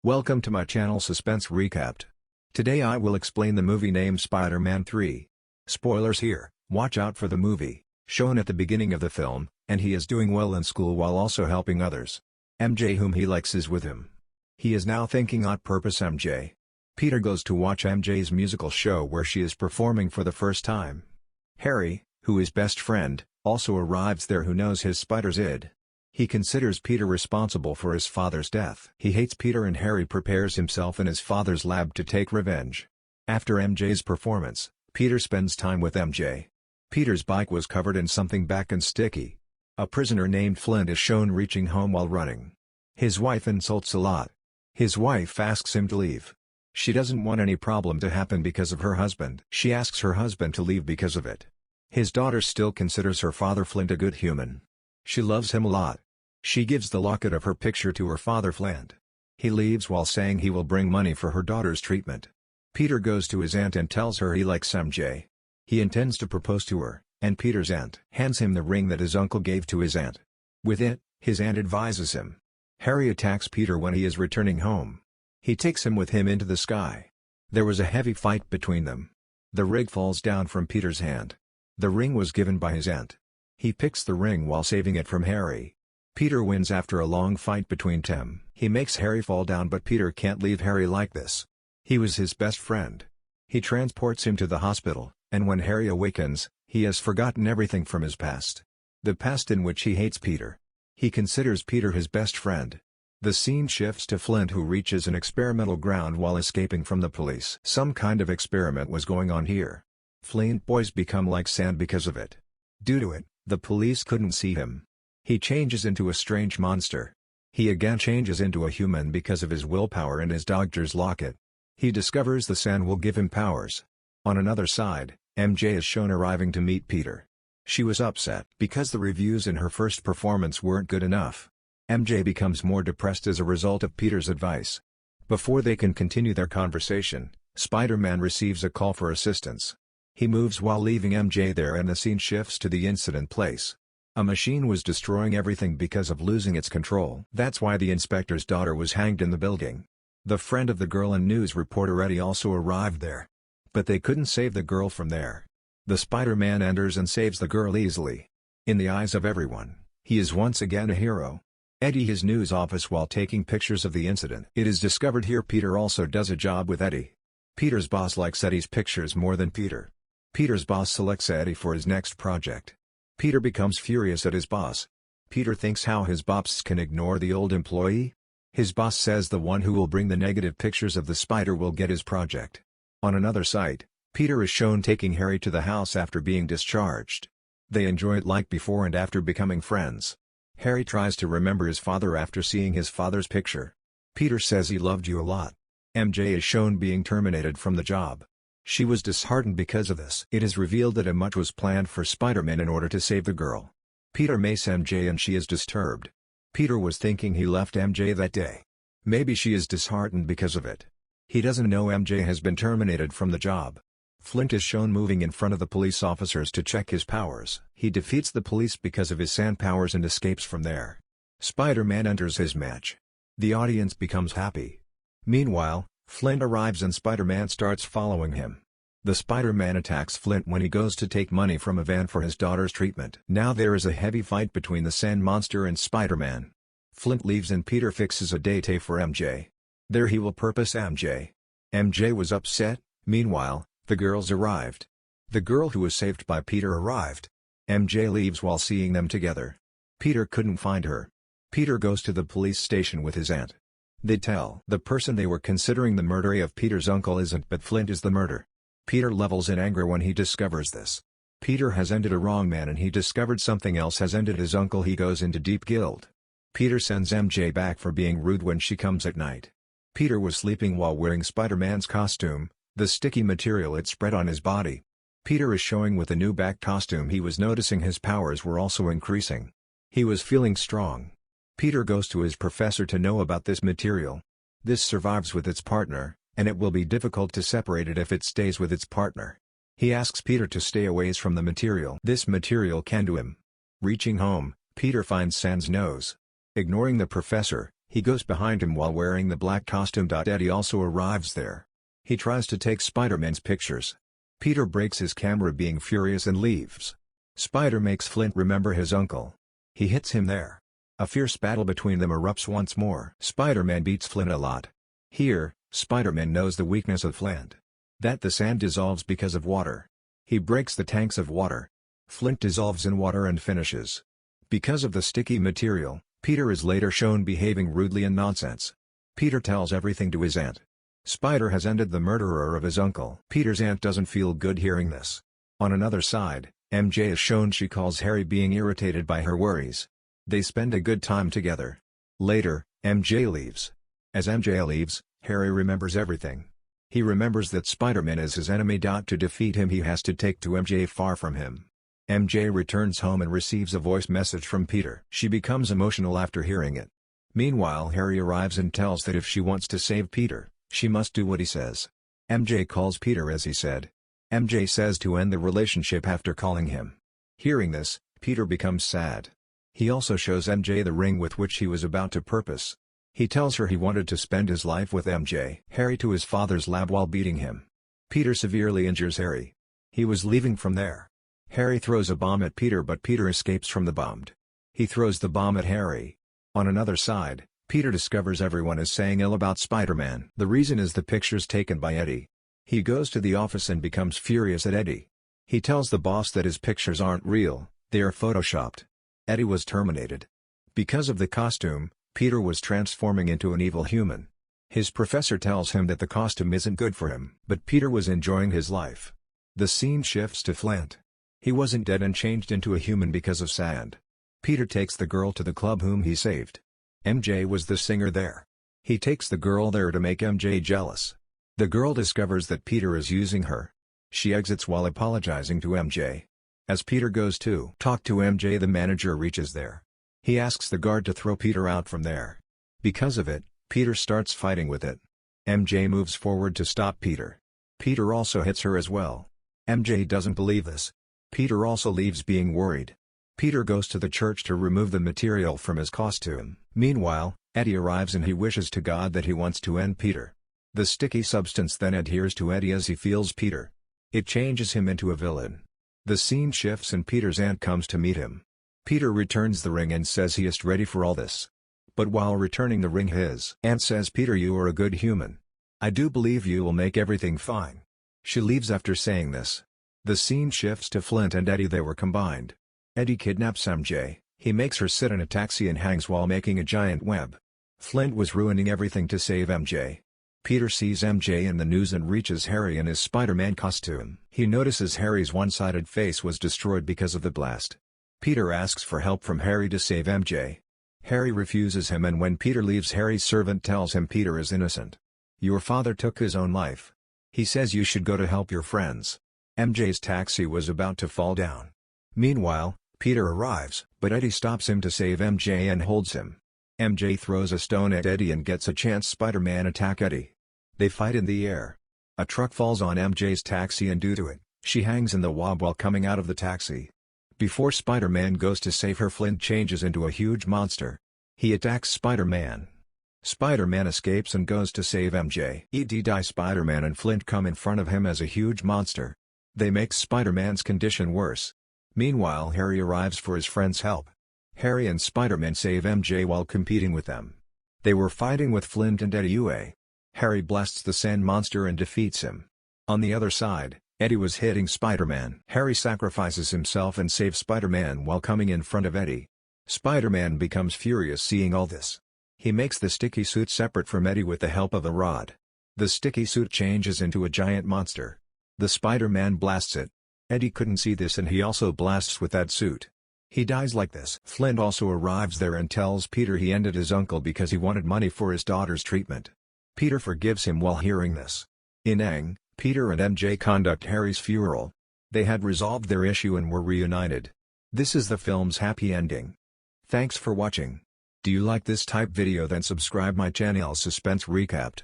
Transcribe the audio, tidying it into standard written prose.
Welcome to my channel Suspense Recapped. Today I will explain the movie named Spider-Man 3. Spoilers here, watch out for the movie, shown at the beginning of the film, and he is doing well in school while also helping others. MJ whom he likes is with him. He is now thinking on purpose MJ. Peter goes to watch MJ's musical show where she is performing for the first time. Harry, who is best friend, also arrives there who knows his spider's id. He considers Peter responsible for his father's death. He hates Peter and Harry prepares himself in his father's lab to take revenge. After MJ's performance, Peter spends time with MJ. Peter's bike was covered in something black and sticky. A prisoner named Flint is shown reaching home while running. His wife insults a lot. His wife asks him to leave. She doesn't want any problem to happen because of her husband. She asks her husband to leave because of it. His daughter still considers her father Flint a good human. She loves him a lot. She gives the locket of her picture to her father Flint. He leaves while saying he will bring money for her daughter's treatment. Peter goes to his aunt and tells her he likes MJ. He intends to propose to her, and Peter's aunt hands him the ring that his uncle gave to his aunt. With it, his aunt advises him. Harry attacks Peter when he is returning home. He takes him with him into the sky. There was a heavy fight between them. The ring falls down from Peter's hand. The ring was given by his aunt. He picks the ring while saving it from Harry. Peter wins after a long fight between them. He makes Harry fall down but Peter can't leave Harry like this. He was his best friend. He transports him to the hospital, and when Harry awakens, he has forgotten everything from his past. The past in which he hates Peter. He considers Peter his best friend. The scene shifts to Flint who reaches an experimental ground while escaping from the police. Some kind of experiment was going on here. Flint boys become like sand because of it. Due to it, the police couldn't see him. He changes into a strange monster. He again changes into a human because of his willpower and his doctor's locket. He discovers the sand will give him powers. On another side, MJ is shown arriving to meet Peter. She was upset because the reviews in her first performance weren't good enough. MJ becomes more depressed as a result of Peter's advice. Before they can continue their conversation, Spider-Man receives a call for assistance. He moves while leaving MJ there and the scene shifts to the incident place. A machine was destroying everything because of losing its control. That's why the inspector's daughter was hanged in the building. The friend of the girl and news reporter Eddie also arrived there. But they couldn't save the girl from there. The Spider-Man enters and saves the girl easily. In the eyes of everyone, he is once again a hero. Eddie his news office while taking pictures of the incident. It is discovered here Peter also does a job with Eddie. Peter's boss likes Eddie's pictures more than Peter. Peter's boss selects Eddie for his next project. Peter becomes furious at his boss. Peter thinks how his boss can ignore the old employee. His boss says the one who will bring the negative pictures of the spider will get his project. On another site, Peter is shown taking Harry to the house after being discharged. They enjoy it like before and after becoming friends. Harry tries to remember his father after seeing his father's picture. Peter says he loved you a lot. MJ is shown being terminated from the job. She was disheartened because of this. It is revealed that a much was planned for Spider-Man in order to save the girl. Peter mace MJ and she is disturbed. Peter was thinking he left MJ that day. Maybe she is disheartened because of it. He doesn't know MJ has been terminated from the job. Flint is shown moving in front of the police officers to check his powers. He defeats the police because of his sand powers and escapes from there. Spider-Man enters his match. The audience becomes happy. Meanwhile, Flint arrives and Spider-Man starts following him. The Spider-Man attacks Flint when he goes to take money from a van for his daughter's treatment. Now there is a heavy fight between the sand monster and Spider-Man. Flint leaves and Peter fixes a date for MJ. There he will purpose MJ. MJ was upset. Meanwhile, the girls arrived. The girl who was saved by Peter arrived. MJ leaves while seeing them together. Peter couldn't find her. Peter goes to the police station with his aunt. They tell the person they were considering the murderer of Peter's uncle isn't but Flint is the murderer. Peter levels in anger when he discovers this. Peter has ended a wrong man and he discovered something else has ended his uncle. He goes into deep guilt. Peter sends MJ back for being rude when she comes at night. Peter was sleeping while wearing Spider-Man's costume, the sticky material it spread on his body. Peter is showing with the new back costume he was noticing his powers were also increasing. He was feeling strong. Peter goes to his professor to know about this material. This survives with its partner, and it will be difficult to separate it if it stays with its partner. He asks Peter to stay away from the material. This material can do him. Reaching home, Peter finds Sand's nose. Ignoring the professor, He goes behind him while wearing the black costume. Eddie also arrives there. He tries to take Spider-Man's pictures. Peter breaks his camera, being furious, and leaves. Spider makes Flint remember his uncle. He hits him there. A fierce battle between them erupts once more. Spider-Man beats Flint a lot. Here, Spider-Man knows the weakness of Flint. That the sand dissolves because of water. He breaks the tanks of water. Flint dissolves in water and finishes. Because of the sticky material, Peter is later shown behaving rudely and nonsense. Peter tells everything to his aunt. Spider has ended the murderer of his uncle. Peter's aunt doesn't feel good hearing this. On another side, MJ is shown. She calls Harry being irritated by her worries. They spend a good time together. Later, MJ leaves. As MJ leaves, Harry remembers everything. He remembers that Spider-Man is his enemy. To defeat him, he has to take to MJ far from him. MJ returns home and receives a voice message from Peter. She becomes emotional after hearing it. Meanwhile, Harry arrives and tells that if she wants to save Peter, she must do what he says. MJ calls Peter as he said. MJ says to end the relationship after calling him. Hearing this, Peter becomes sad. He also shows MJ the ring with which he was about to propose. He tells her he wanted to spend his life with MJ. Harry to his father's lab while beating him. Peter severely injures Harry. He was leaving from there. Harry throws a bomb at Peter, but Peter escapes from the bomb. He throws the bomb at Harry. On another side, Peter discovers everyone is saying ill about Spider-Man. The reason is the pictures taken by Eddie. He goes to the office and becomes furious at Eddie. He tells the boss that his pictures aren't real, they are photoshopped. Eddie was terminated. Because of the costume, Peter was transforming into an evil human. His professor tells him that the costume isn't good for him, but Peter was enjoying his life. The scene shifts to Flint. He wasn't dead and changed into a human because of sand. Peter takes the girl to the club whom he saved. MJ was the singer there. He takes the girl there to make MJ jealous. The girl discovers that Peter is using her. She exits while apologizing to MJ. As Peter goes to talk to MJ, the manager reaches there. He asks the guard to throw Peter out from there. Because of it, Peter starts fighting with it. MJ moves forward to stop Peter. Peter also hits her as well. MJ doesn't believe this. Peter also leaves being worried. Peter goes to the church to remove the material from his costume. Meanwhile, Eddie arrives and he wishes to God that he wants to end Peter. The sticky substance then adheres to Eddie as he feels Peter. It changes him into a villain. The scene shifts and Peter's aunt comes to meet him. Peter returns the ring and says he is ready for all this. But while returning the ring, his aunt says, "Peter, you are a good human. I do believe you will make everything fine." She leaves after saying this. The scene shifts to Flint and Eddie. They were combined. Eddie kidnaps MJ, he makes her sit in a taxi and hangs while making a giant web. Flint was ruining everything to save MJ. Peter sees MJ in the news and reaches Harry in his Spider-Man costume. He notices Harry's one-sided face was destroyed because of the blast. Peter asks for help from Harry to save MJ. Harry refuses him, and when Peter leaves, Harry's servant tells him Peter is innocent. "Your father took his own life. He says you should go to help your friends." MJ's taxi was about to fall down. Meanwhile, Peter arrives, but Eddie stops him to save MJ and holds him. MJ throws a stone at Eddie and gets a chance. Spider-Man attack Eddie. They fight in the air. A truck falls on MJ's taxi and due to it, she hangs in the wab while coming out of the taxi. Before Spider-Man goes to save her, Flint changes into a huge monster. He attacks Spider-Man. Spider-Man escapes and goes to save MJ. Spider-Man and Flint come in front of him as a huge monster. They make Spider-Man's condition worse. Meanwhile, Harry arrives for his friend's help. Harry and Spider-Man save MJ while competing with them. They were fighting with Flint and Eddie. Harry blasts the sand monster and defeats him. On the other side, Eddie was hitting Spider-Man. Harry sacrifices himself and saves Spider-Man while coming in front of Eddie. Spider-Man becomes furious seeing all this. He makes the sticky suit separate from Eddie with the help of a rod. The sticky suit changes into a giant monster. The Spider-Man blasts it. Eddie couldn't see this and he also blasts with that suit. He dies like this. Flint also arrives there and tells Peter he ended his uncle because he wanted money for his daughter's treatment. Peter forgives him while hearing this. In Aang, Peter and MJ conduct Harry's funeral. They had resolved their issue and were reunited. This is the film's happy ending. Thanks for watching. Do you like this type video? Then subscribe my channel Suspense Recapped.